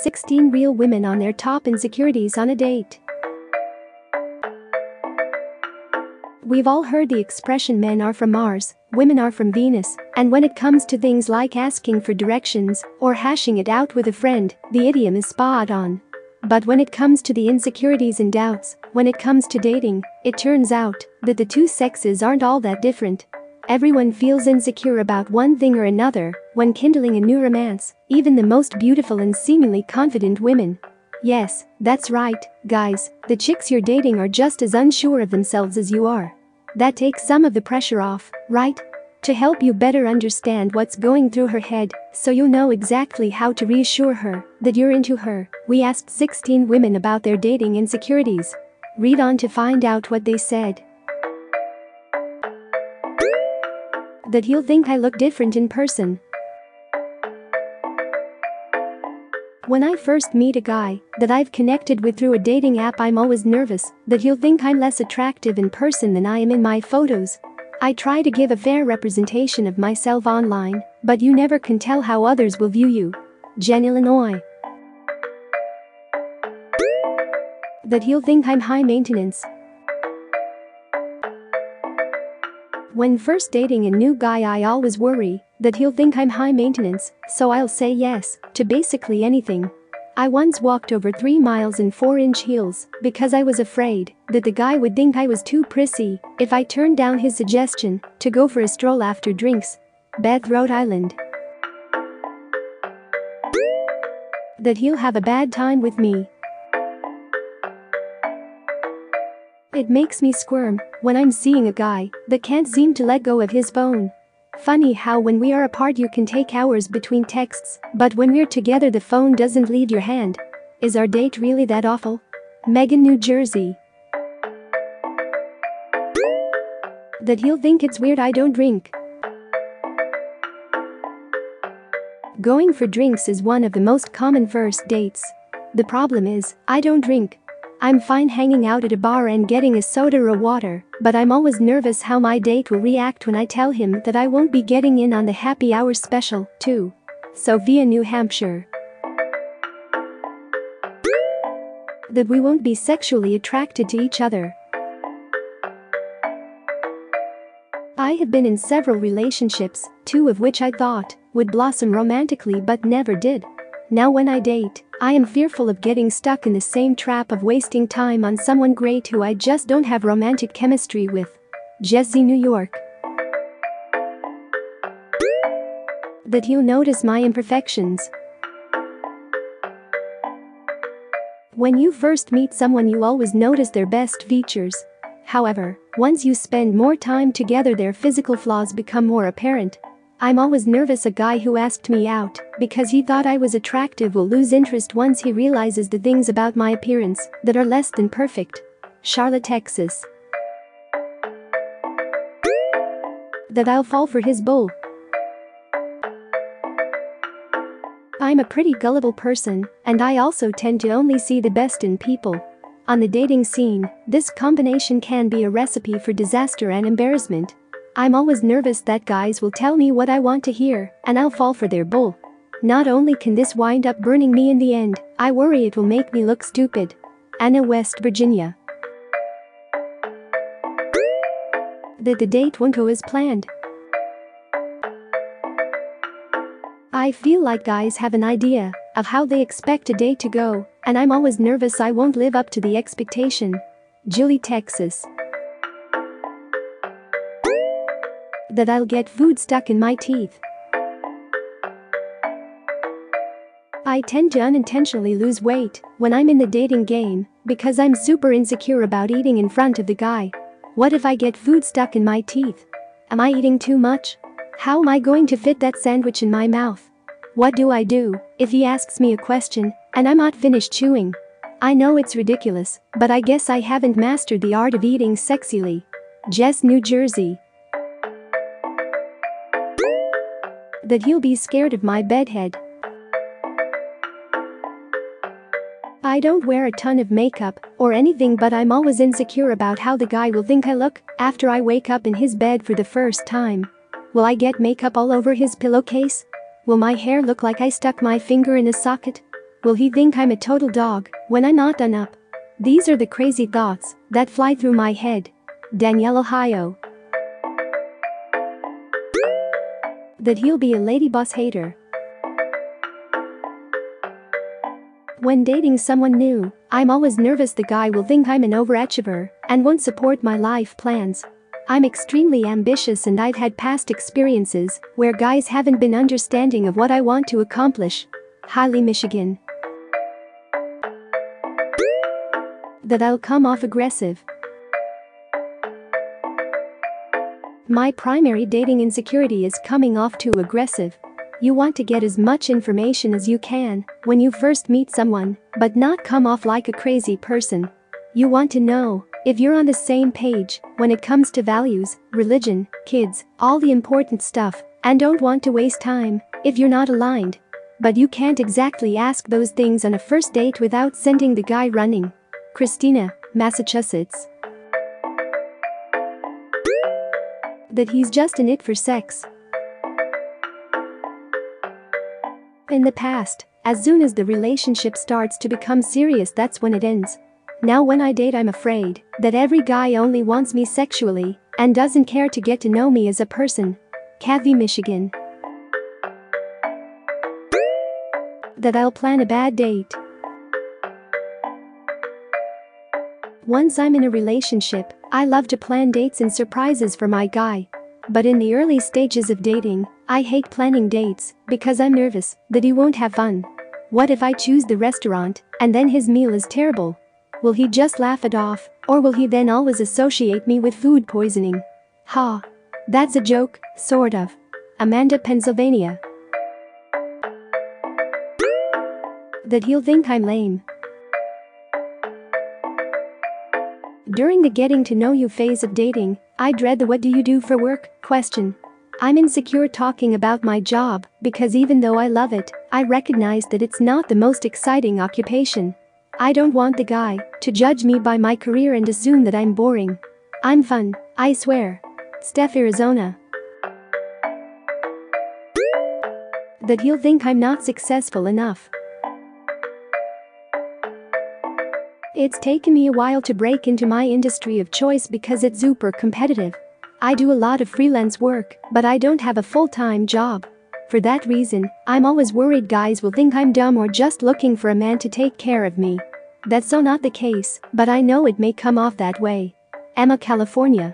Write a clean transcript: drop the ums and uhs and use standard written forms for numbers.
16 real women on their top insecurities on a date. We've all heard the expression men are from Mars, women are from Venus, and when it comes to things like asking for directions or hashing it out with a friend, the idiom is spot on. But when it comes to the insecurities and doubts, when it comes to dating, it turns out that the two sexes aren't all that different. Everyone feels insecure about one thing or another when kindling a new romance, even the most beautiful and seemingly confident women. Yes, that's right, guys, the chicks you're dating are just as unsure of themselves as you are. That takes some of the pressure off, right? To help you better understand what's going through her head, so you'll know exactly how to reassure her that you're into her, we asked 16 women about their dating insecurities. Read on to find out what they said. That he'll think I look different in person. When I first meet a guy that I've connected with through a dating app, I'm always nervous that he'll think I'm less attractive in person than I am in my photos. I try to give a fair representation of myself online, but you never can tell how others will view you. Jen, Illinois. That he'll think I'm high maintenance. When first dating a new guy, I always worry that he'll think I'm high maintenance, so I'll say yes to basically anything. I once walked over 3 miles in 4-inch heels because I was afraid that the guy would think I was too prissy if I turned down his suggestion to go for a stroll after drinks. Beth, Rhode Island. That he'll have a bad time with me. It makes me squirm when I'm seeing a guy that can't seem to let go of his phone. Funny how when we are apart you can take hours between texts, but when we're together the phone doesn't leave your hand. Is our date really that awful? Megan, New Jersey. That he'll think it's weird I don't drink. Going for drinks is one of the most common first dates. The problem is, I don't drink. I'm fine hanging out at a bar and getting a soda or water, but I'm always nervous how my date will react when I tell him that I won't be getting in on the happy hour special, too. Sophia, New Hampshire. That we won't be sexually attracted to each other. I have been in several relationships, 2 of which I thought would blossom romantically but never did. Now when I date, I am fearful of getting stuck in the same trap of wasting time on someone great who I just don't have romantic chemistry with. Jesse, New York. That he'll notice my imperfections. When you first meet someone you always notice their best features. However, once you spend more time together their physical flaws become more apparent. I'm always nervous a guy who asked me out because he thought I was attractive will lose interest once he realizes the things about my appearance that are less than perfect. Charlotte, Texas. That I'll fall for his bull. I'm a pretty gullible person, and I also tend to only see the best in people. On the dating scene, this combination can be a recipe for disaster and embarrassment. I'm always nervous that guys will tell me what I want to hear, and I'll fall for their bull. Not only can this wind up burning me in the end, I worry it will make me look stupid. Anna, West Virginia. That the date won't go as planned. I feel like guys have an idea of how they expect a date to go, and I'm always nervous I won't live up to the expectation. Julie, Texas. That I'll get food stuck in my teeth. I tend to unintentionally lose weight when I'm in the dating game because I'm super insecure about eating in front of the guy. What if I get food stuck in my teeth? Am I eating too much? How am I going to fit that sandwich in my mouth? What do I do if he asks me a question and I'm not finished chewing? I know it's ridiculous, but I guess I haven't mastered the art of eating sexily. Jess, New Jersey. That he'll be scared of my bedhead. I don't wear a ton of makeup or anything, but I'm always insecure about how the guy will think I look after I wake up in his bed for the first time. Will I get makeup all over his pillowcase? Will my hair look like I stuck my finger in a socket? Will he think I'm a total dog when I'm not done up? These are the crazy thoughts that fly through my head. Danielle, Ohio. That he'll be a ladyboss hater. When dating someone new, I'm always nervous the guy will think I'm an overachiever and won't support my life plans. I'm extremely ambitious and I've had past experiences where guys haven't been understanding of what I want to accomplish. Highly Michigan. That I'll come off aggressive. My primary dating insecurity is coming off too aggressive. You want to get as much information as you can when you first meet someone, but not come off like a crazy person. You want to know if you're on the same page when it comes to values, religion, kids, all the important stuff, and don't want to waste time if you're not aligned. But you can't exactly ask those things on a first date without sending the guy running. Christina, Massachusetts. That he's just in it for sex. In the past, as soon as the relationship starts to become serious, that's when it ends. Now when I date, I'm afraid that every guy only wants me sexually and doesn't care to get to know me as a person. Kathy, Michigan. That I'll plan a bad date. Once I'm in a relationship, I love to plan dates and surprises for my guy. But in the early stages of dating, I hate planning dates because I'm nervous that he won't have fun. What if I choose the restaurant and then his meal is terrible? Will he just laugh it off, or will he then always associate me with food poisoning? Ha! That's a joke, sort of. Amanda, Pennsylvania. That he'll think I'm lame. During the getting to know you phase of dating, I dread the "what do you do for work?" question. I'm insecure talking about my job because even though I love it, I recognize that it's not the most exciting occupation. I don't want the guy to judge me by my career and assume that I'm boring. I'm fun, I swear. Steph, Arizona. That he'll think I'm not successful enough. It's taken me a while to break into my industry of choice because it's super competitive. I do a lot of freelance work, but I don't have a full-time job. For that reason, I'm always worried guys will think I'm dumb or just looking for a man to take care of me. That's so not the case, but I know it may come off that way. Emma, California.